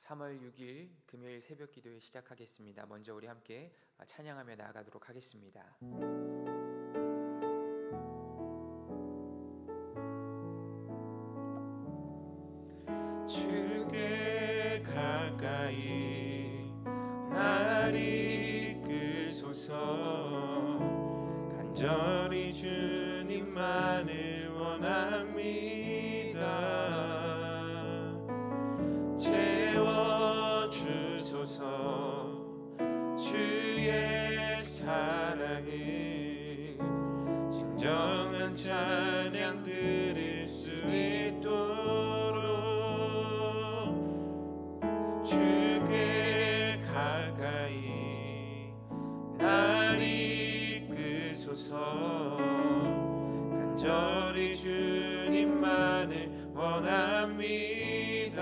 3월 6일 금요일 새벽 기도회 시작하겠습니다. 먼저 우리 함께 찬양하며 나아가도록 하겠습니다. 주께 가까이 날 이끄소서. 간절히 주님만을 원합니다. 채워주소서. 주의 사랑을 진정한 찬양 들을 수 있도록 주께 가까이 날 이끄소서. 간절히 주님만을 원합니다.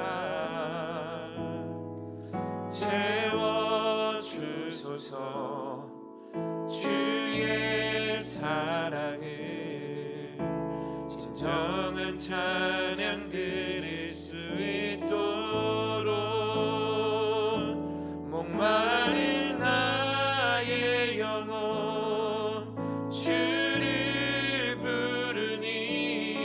채워주소서. 주의 사랑을 진정한 찬양 들을 수 있도록 목마른 나의 영혼 주를 부르니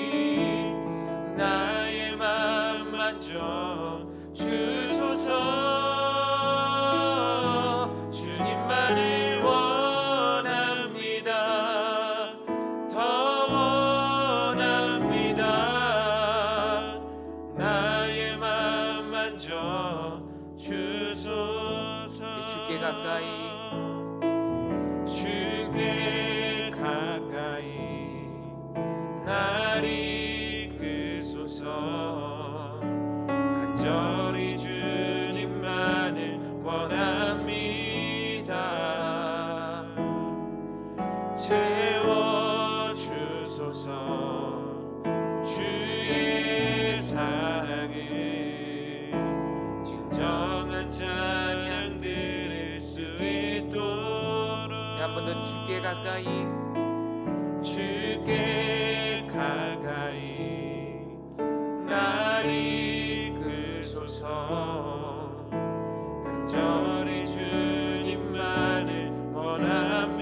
나의 맘 만져 주소서. 주님만을 원합니다. 더 원합니다. 나의 맘 만져 주소서. 주께 가까이 주께 가까이 날 이끄소서. 간절히 주님만을 원합니다. 채워주소서. 주의 사랑을 진정한 찬양 들을 수 있도록 한 번 더 주께 가까이 주께 가까이 날 이끄소서. 간절히 주님만을 원합니다.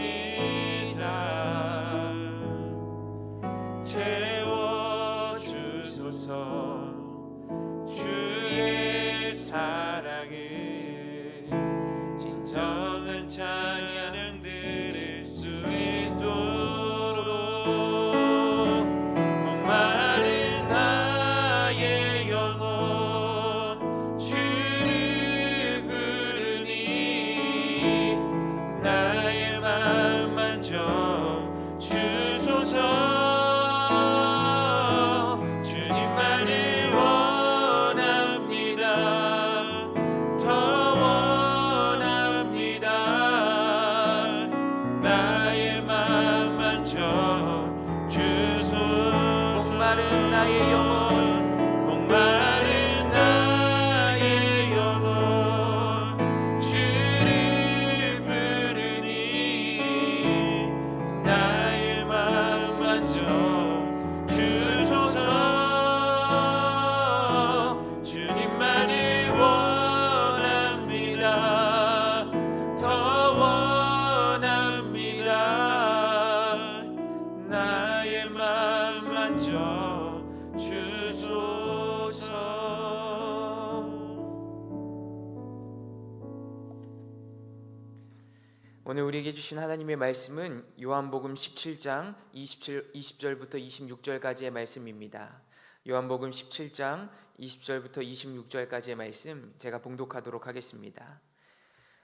채워주소서. 주의 사랑을 진정한 찬양 들을 수 있도록 목마른 나의 영혼 주를 부르니 나의 맘 만져 주소서. 주님만을 원합니다. 더 원합니다. 나의 맘 만져 주소서. 목마른 나의 영혼 목마른 나의 영혼 주를 부르니 나의 맘 만져 주소서. 주님만을 원합니다. 더 원합니다. 나의 맘 만져 주소서. 오늘 우리에게 주신 하나님의 말씀은 요한복음 17장 20절부터 26절까지의 말씀입니다. 요한복음 17장 20절부터 26절까지의 말씀 제가 봉독하도록 하겠습니다.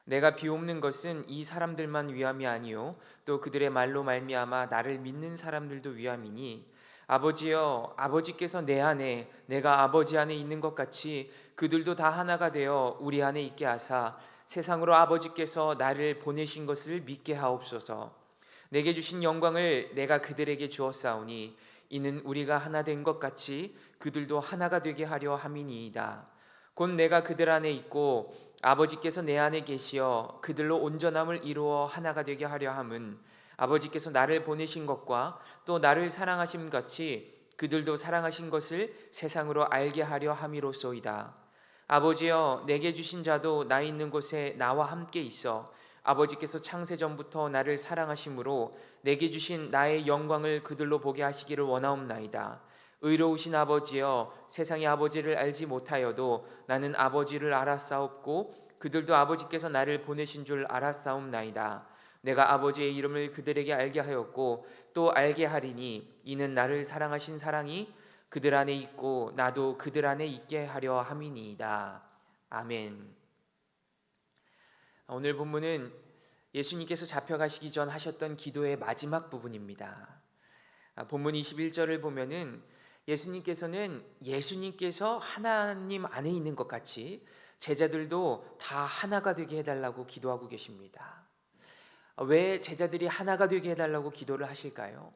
내가 비옵는 것은 이 사람들만 위함이 아니요 또 그들의 말로 말미암아 나를 믿는 사람들도 위함이니 아버지여 아버지께서 내 안에 내가 아버지 안에 있는 것 같이 그들도 다 하나가 되어 우리 안에 있게 하사 세상으로 아버지께서 나를 보내신 것을 믿게 하옵소서. 내게 주신 영광을 내가 그들에게 주었사오니 이는 우리가 하나 된 것 같이 그들도 하나가 되게 하려 함이니이다. 곧 내가 그들 안에 있고 아버지께서 내 안에 계시어 그들로 온전함을 이루어 하나가 되게 하려 함은 아버지께서 나를 보내신 것과 또 나를 사랑하심 같이 그들도 사랑하신 것을 세상으로 알게 하려 함이로소이다. 아버지여, 내게 주신 자도 나 있는 곳에 나와 함께 있어 아버지께서 창세 전부터 나를 사랑하심으로 내게 주신 나의 영광을 그들로 보게 하시기를 원하옵나이다. 의로우신 아버지여, 세상이 아버지를 알지 못하여도 나는 아버지를 알았사옵고 그들도 아버지께서 나를 보내신 줄 알았사옵나이다. 내가 아버지의 이름을 그들에게 알게 하였고 또 알게 하리니 이는 나를 사랑하신 사랑이 그들 안에 있고 나도 그들 안에 있게 하려 함이니이다. 아멘. 오늘 본문은 예수님께서 잡혀가시기 전 하셨던 기도의 마지막 부분입니다. 본문 21절을 보면은 예수님께서 하나님 안에 있는 것 같이 제자들도 다 하나가 되게 해달라고 기도하고 계십니다. 왜 제자들이 하나가 되게 해달라고 기도를 하실까요?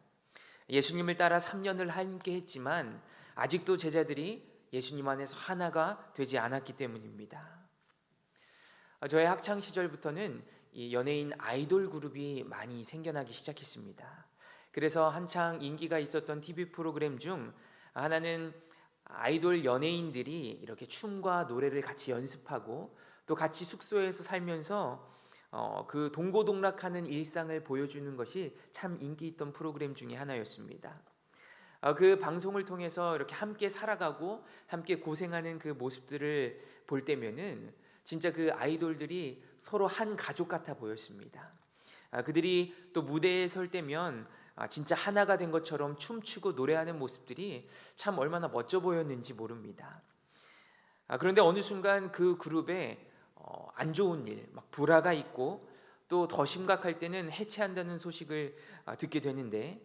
예수님을 따라 3년을 함께 했지만 아직도 제자들이 예수님 안에서 하나가 되지 않았기 때문입니다. 저의 학창 시절부터는 이 연예인 아이돌 그룹이 많이 생겨나기 시작했습니다. 그래서 한창 인기가 있었던 TV 프로그램 중 하나는 아이돌 연예인들이 이렇게 춤과 노래를 같이 연습하고 또 같이 숙소에서 살면서 그 동고동락하는 일상을 보여주는 것이 참 인기 있던 프로그램 중에 하나였습니다. 그 방송을 통해서 이렇게 함께 살아가고 함께 고생하는 그 모습들을 볼 때면은 진짜 그 아이돌들이 서로 한 가족 같아 보였습니다. 그들이 또 무대에 설 때면 진짜 하나가 된 것처럼 춤추고 노래하는 모습들이 참 얼마나 멋져 보였는지 모릅니다. 그런데 어느 순간 그 그룹에 안 좋은 일, 막 불화가 있고 또 더 심각할 때는 해체한다는 소식을 듣게 되는데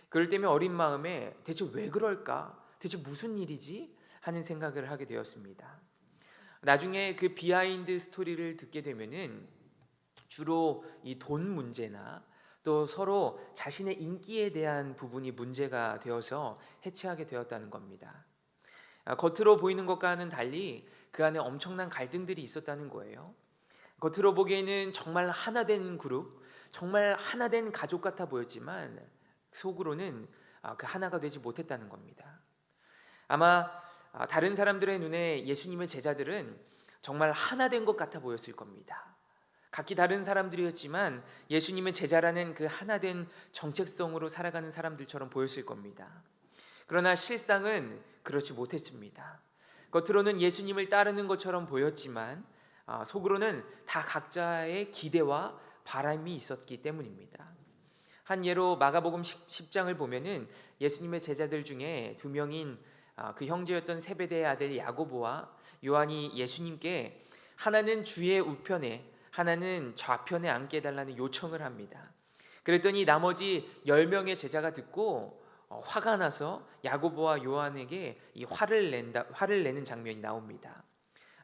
그럴 때면 어린 마음에 대체 왜 그럴까? 대체 무슨 일이지? 하는 생각을 하게 되었습니다. 나중에 그 비하인드 스토리를 듣게 되면은 주로 이 돈 문제나 또 서로 자신의 인기에 대한 부분이 문제가 되어서 해체하게 되었다는 겁니다. 겉으로 보이는 것과는 달리 그 안에 엄청난 갈등들이 있었다는 거예요. 겉으로 보기에는 정말 하나된 그룹, 정말 하나된 가족 같아 보였지만 속으로는 그 하나가 되지 못했다는 겁니다. 아마 다른 사람들의 눈에 예수님의 제자들은 정말 하나된 것 같아 보였을 겁니다. 각기 다른 사람들이었지만 예수님의 제자라는 그 하나된 정체성으로 살아가는 사람들처럼 보였을 겁니다. 그러나 실상은 그렇지 못했습니다. 겉으로는 예수님을 따르는 것처럼 보였지만 속으로는 다 각자의 기대와 바람이 있었기 때문입니다. 한 예로 마가복음 10장을 보면은 예수님의 제자들 중에 두 명인 그 형제였던 세베대의 아들 야고보와 요한이 예수님께 하나는 주의 우편에 하나는 좌편에 앉게 해달라는 요청을 합니다. 그랬더니 나머지 10명의 제자가 듣고 화가 나서 야고보와 요한에게 이 화를 내는 장면이 나옵니다.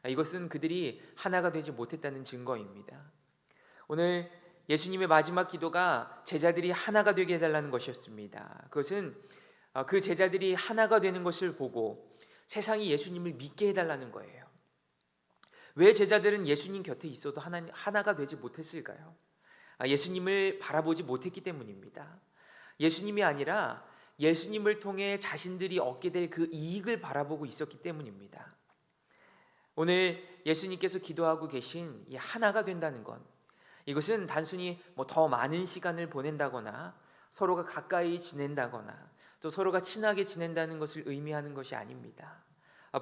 이것은 그들이 하나가 되지 못했다는 증거입니다. 오늘 예수님의 마지막 기도가 제자들이 하나가 되게 해달라는 것이었습니다. 그것은 그 제자들이 하나가 되는 것을 보고 세상이 예수님을 믿게 해달라는 거예요. 왜 제자들은 예수님 곁에 있어도 하나가 되지 못했을까요? 예수님을 바라보지 못했기 때문입니다. 예수님이 아니라 예수님을 통해 자신들이 얻게 될 그 이익을 바라보고 있었기 때문입니다. 오늘 예수님께서 기도하고 계신 이 하나가 된다는 것, 이것은 단순히 더 많은 시간을 보낸다거나 서로가 가까이 지낸다거나 또 서로가 친하게 지낸다는 것을 의미하는 것이 아닙니다.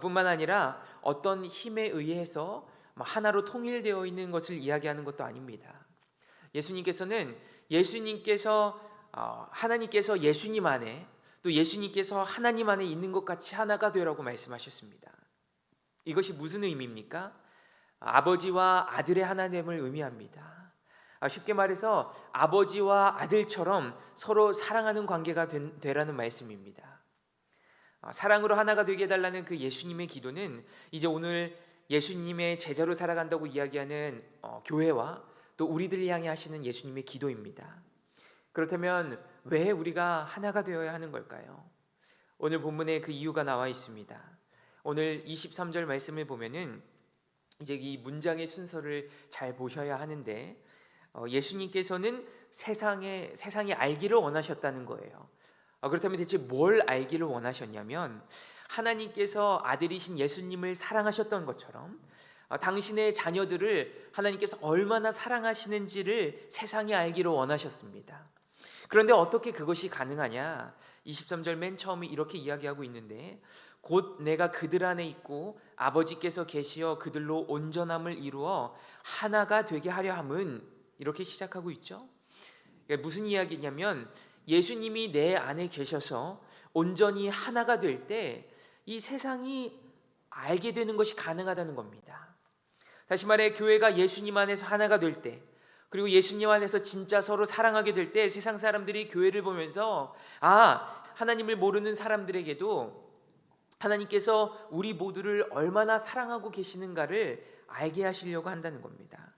뿐만 아니라 어떤 힘에 의해서 하나로 통일되어 있는 것을 이야기하는 것도 아닙니다. 하나님께서 예수님 안에 또 예수님께서 하나님 안에 있는 것 같이 하나가 되라고 말씀하셨습니다. 이것이 무슨 의미입니까? 아버지와 아들의 하나됨을 의미합니다. 쉽게 말해서 아버지와 아들처럼 서로 사랑하는 관계가 되라는 말씀입니다. 사랑으로 하나가 되게 해달라는 그 예수님의 기도는 이제 오늘 예수님의 제자로 살아간다고 이야기하는 교회와 또 우리들 향해 하시는 예수님의 기도입니다. 그렇다면 왜 우리가 하나가 되어야 하는 걸까요? 오늘 본문에 그 이유가 나와 있습니다. 오늘 23절 말씀을 보면은 이제 이 문장의 순서를 잘 보셔야 하는데 예수님께서는 세상이 알기를 원하셨다는 거예요. 그렇다면 대체 뭘 알기를 원하셨냐면 하나님께서 아들이신 예수님을 사랑하셨던 것처럼 당신의 자녀들을 하나님께서 얼마나 사랑하시는지를 세상이 알기를 원하셨습니다. 그런데 어떻게 그것이 가능하냐? 23절 맨 처음에 이렇게 이야기하고 있는데, 곧 내가 그들 안에 있고 아버지께서 계시어 그들로 온전함을 이루어 하나가 되게 하려 함은, 이렇게 시작하고 있죠. 그러니까 무슨 이야기냐면 예수님이 내 안에 계셔서 온전히 하나가 될 때 이 세상이 알게 되는 것이 가능하다는 겁니다. 다시 말해 교회가 예수님 안에서 하나가 될 때, 그리고 예수님 안에서 진짜 서로 사랑하게 될 때 세상 사람들이 교회를 보면서 하나님을 모르는 사람들에게도 하나님께서 우리 모두를 얼마나 사랑하고 계시는가를 알게 하시려고 한다는 겁니다.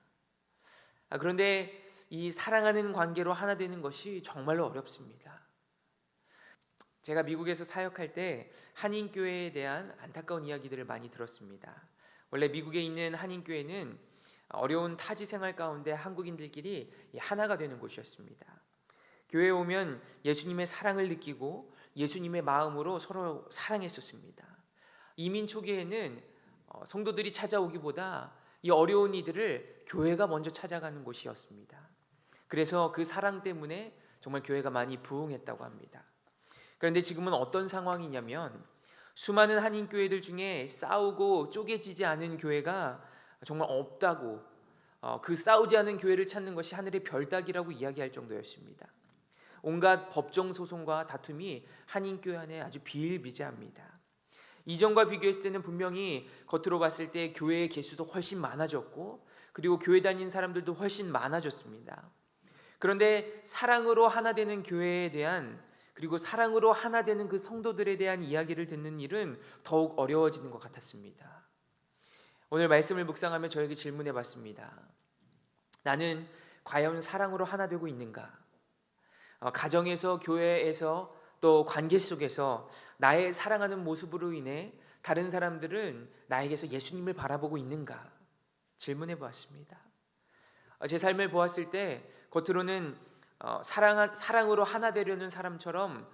그런데 이 사랑하는 관계로 하나 되는 것이 정말로 어렵습니다. 제가 미국에서 사역할 때 한인교회에 대한 안타까운 이야기들을 많이 들었습니다. 원래 미국에 있는 한인교회는 어려운 타지 생활 가운데 한국인들끼리 하나가 되는 곳이었습니다. 교회에 오면 예수님의 사랑을 느끼고 예수님의 마음으로 서로 사랑했었습니다. 이민 초기에는 성도들이 찾아오기보다 이 어려운 이들을 교회가 먼저 찾아가는 곳이었습니다. 그래서 그 사랑 때문에 정말 교회가 많이 부흥했다고 합니다. 그런데 지금은 어떤 상황이냐면 수많은 한인교회들 중에 싸우고 쪼개지지 않은 교회가 정말 없다고, 그 싸우지 않은 교회를 찾는 것이 하늘의 별 따기라고 이야기할 정도였습니다. 온갖 법정 소송과 다툼이 한인교회 안에 아주 비일비재합니다. 이전과 비교했을 때는 분명히 겉으로 봤을 때 교회의 개수도 훨씬 많아졌고, 그리고 교회 다니는 사람들도 훨씬 많아졌습니다. 그런데 사랑으로 하나 되는 교회에 대한, 그리고 사랑으로 하나 되는 그 성도들에 대한 이야기를 듣는 일은 더욱 어려워지는 것 같았습니다. 오늘 말씀을 묵상하며 저에게 질문해 봤습니다. 나는 과연 사랑으로 하나 되고 있는가? 가정에서, 교회에서, 또 관계 속에서 나의 사랑하는 모습으로 인해 다른 사람들은 나에게서 예수님을 바라보고 있는가? 질문해 보았습니다. 제 삶을 보았을 때 겉으로는 사랑으로 하나 되려는 사람처럼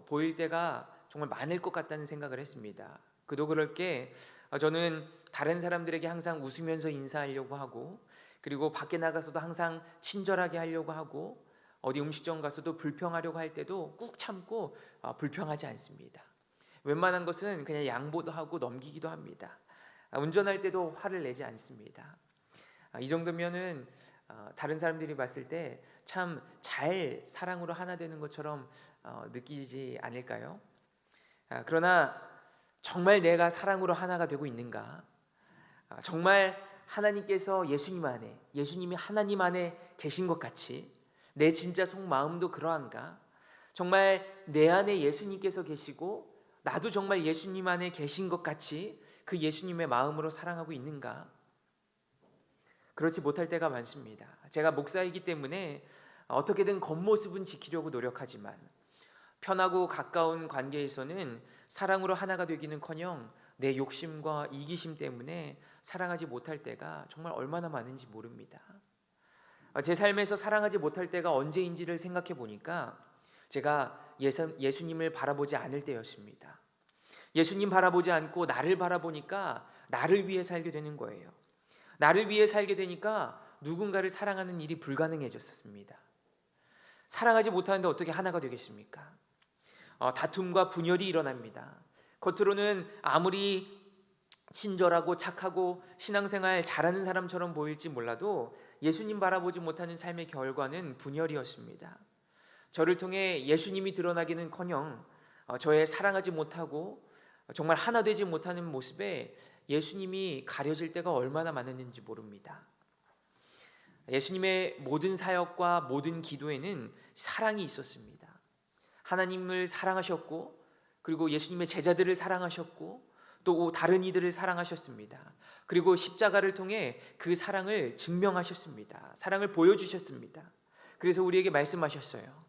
보일 때가 정말 많을 것 같다는 생각을 했습니다. 그도 그럴 게 저는 다른 사람들에게 항상 웃으면서 인사하려고 하고, 그리고 밖에 나가서도 항상 친절하게 하려고 하고, 어디 음식점 가서도 불평하려고 할 때도 꾹 참고 불평하지 않습니다. 웬만한 것은 그냥 양보도 하고 넘기기도 합니다. 운전할 때도 화를 내지 않습니다. 이 정도면은 다른 사람들이 봤을 때 참 잘 사랑으로 하나 되는 것처럼 느끼지 않을까요? 그러나 정말 내가 사랑으로 하나가 되고 있는가? 정말 하나님께서 예수님이 하나님 안에 계신 것 같이 내 진짜 속마음도 그러한가? 정말 내 안에 예수님께서 계시고 나도 정말 예수님 안에 계신 것 같이 그 예수님의 마음으로 사랑하고 있는가? 그렇지 못할 때가 많습니다. 제가 목사이기 때문에 어떻게든 겉모습은 지키려고 노력하지만 편하고 가까운 관계에서는 사랑으로 하나가 되기는커녕 내 욕심과 이기심 때문에 사랑하지 못할 때가 정말 얼마나 많은지 모릅니다. 제 삶에서 사랑하지 못할 때가 언제인지를 생각해 보니까 제가 예수님을 바라보지 않을 때였습니다. 예수님 바라보지 않고 나를 바라보니까 나를 위해 살게 되는 거예요. 나를 위해 살게 되니까 누군가를 사랑하는 일이 불가능해졌습니다. 사랑하지 못하는데 어떻게 하나가 되겠습니까? 다툼과 분열이 일어납니다. 겉으로는 아무리 친절하고 착하고 신앙생활 잘하는 사람처럼 보일지 몰라도 예수님 바라보지 못하는 삶의 결과는 분열이었습니다. 저를 통해 예수님이 드러나기는커녕 저의 사랑하지 못하고 정말 하나 되지 못하는 모습에 예수님이 가려질 때가 얼마나 많았는지 모릅니다. 예수님의 모든 사역과 모든 기도에는 사랑이 있었습니다. 하나님을 사랑하셨고, 그리고 예수님의 제자들을 사랑하셨고, 또 다른 이들을 사랑하셨습니다. 그리고 십자가를 통해 그 사랑을 증명하셨습니다. 사랑을 보여주셨습니다. 그래서 우리에게 말씀하셨어요.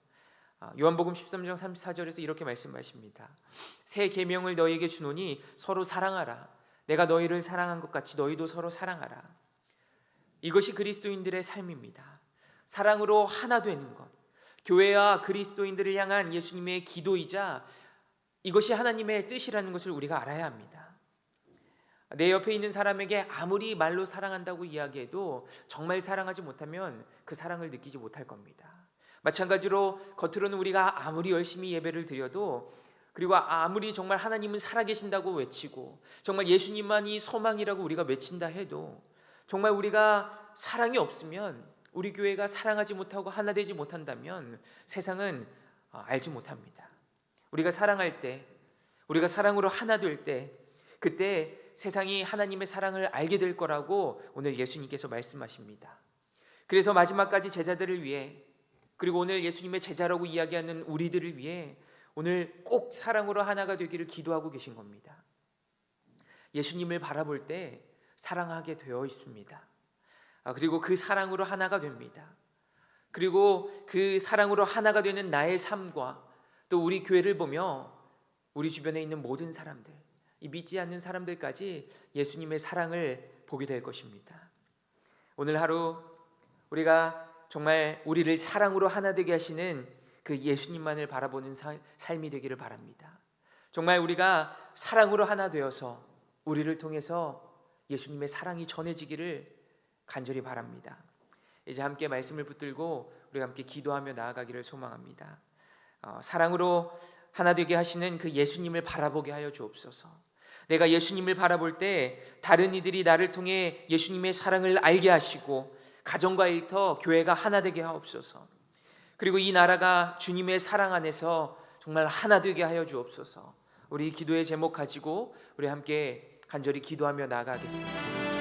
요한복음 13장 34절에서 이렇게 말씀하십니다. 새 계명을 너희에게 주노니 서로 사랑하라. 내가 너희를 사랑한 것 같이 너희도 서로 사랑하라. 이것이 그리스도인들의 삶입니다. 사랑으로 하나 되는 것, 교회와 그리스도인들을 향한 예수님의 기도이자 이것이 하나님의 뜻이라는 것을 우리가 알아야 합니다. 내 옆에 있는 사람에게 아무리 말로 사랑한다고 이야기해도 정말 사랑하지 못하면 그 사랑을 느끼지 못할 겁니다. 마찬가지로 겉으로는 우리가 아무리 열심히 예배를 드려도, 그리고 아무리 정말 하나님은 살아계신다고 외치고 정말 예수님만이 소망이라고 우리가 외친다 해도, 정말 우리가 사랑이 없으면, 우리 교회가 사랑하지 못하고 하나 되지 못한다면 세상은 알지 못합니다. 우리가 사랑할 때, 우리가 사랑으로 하나 될 때, 그때 세상이 하나님의 사랑을 알게 될 거라고 오늘 예수님께서 말씀하십니다. 그래서 마지막까지 제자들을 위해, 그리고 오늘 예수님의 제자라고 이야기하는 우리들을 위해 오늘 꼭 사랑으로 하나가 되기를 기도하고 계신 겁니다. 예수님을 바라볼 때 사랑하게 되어 있습니다. 그리고 그 사랑으로 하나가 됩니다. 그리고 그 사랑으로 하나가 되는 나의 삶과 또 우리 교회를 보며 우리 주변에 있는 모든 사람들, 이 믿지 않는 사람들까지 예수님의 사랑을 보게 될 것입니다. 오늘 하루 우리가 정말 우리를 사랑으로 하나 되게 하시는 그 예수님만을 바라보는 삶이 되기를 바랍니다. 정말 우리가 사랑으로 하나 되어서 우리를 통해서 예수님의 사랑이 전해지기를 간절히 바랍니다. 이제 함께 말씀을 붙들고 우리가 함께 기도하며 나아가기를 소망합니다. 사랑으로 하나 되게 하시는 그 예수님을 바라보게 하여 주옵소서. 내가 예수님을 바라볼 때 다른 이들이 나를 통해 예수님의 사랑을 알게 하시고 가정과 일터, 교회가 하나 되게 하옵소서. 그리고 이 나라가 주님의 사랑 안에서 정말 하나 되게 하여 주옵소서. 우리 기도의 제목 가지고 우리 함께 간절히 기도하며 나아가겠습니다.